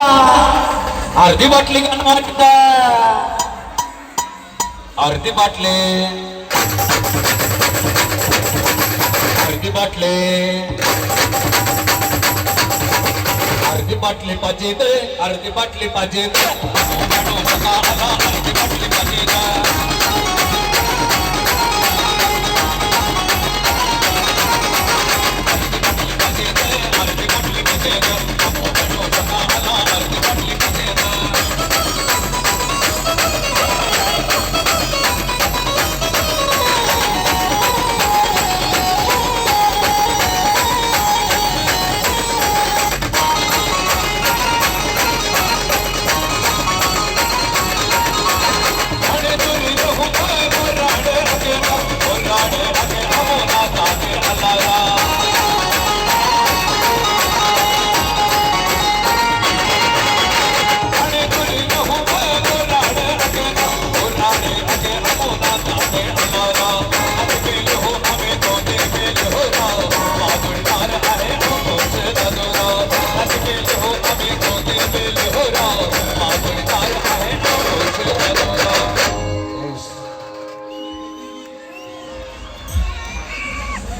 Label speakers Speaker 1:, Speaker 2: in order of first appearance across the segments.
Speaker 1: अर्धी बाटली गणवाटा अर्धी बाटले अर्धी बाटले अर्धी बाटली पाहिजे अर्धी बाटली पाहिजे अर्धी बाटली पाहिजे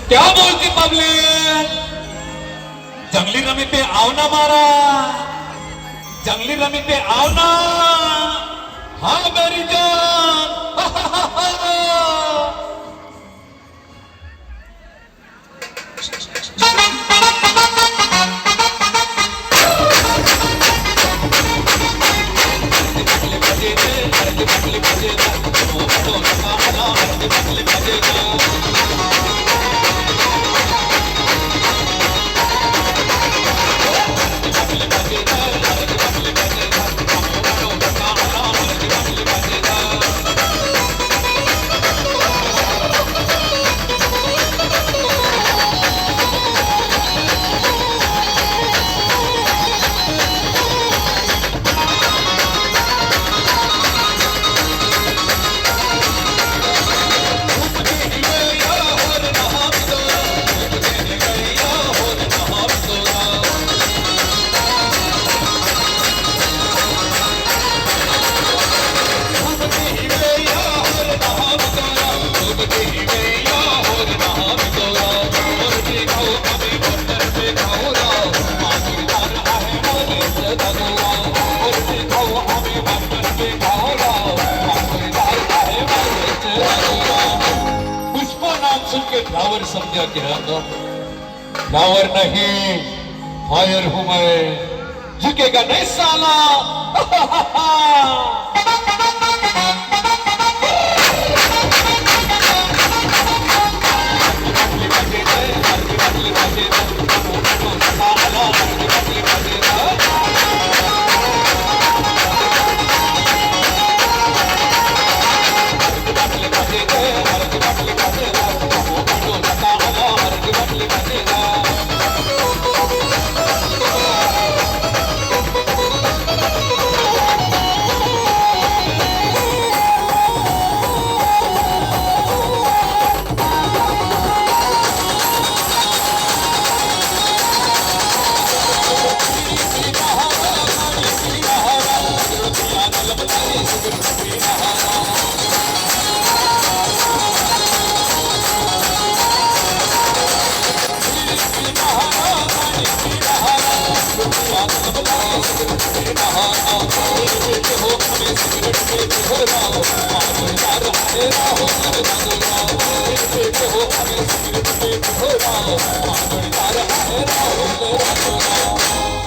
Speaker 1: क्या बोलती पब्लिक जंगली रमी पे आओ ना मारा जंगली रमी पे आओ ना हाँ मेरी जान फ्लावर समझा गिरा फ्लावर नहीं फायर हूं मैं झुकेगा नहीं साला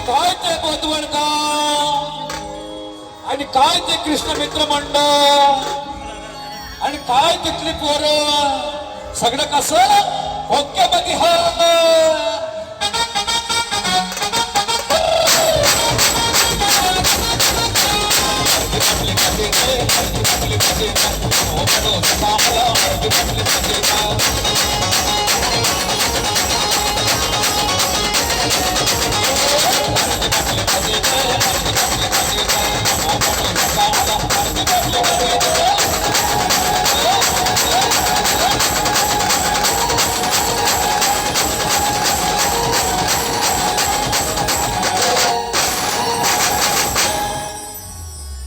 Speaker 1: काय ते बोधवणगाव आणि काय ते कृष्ण मित्र मंडळ आणि काय तिथली पोरं सगळं कसं ओके बघी हा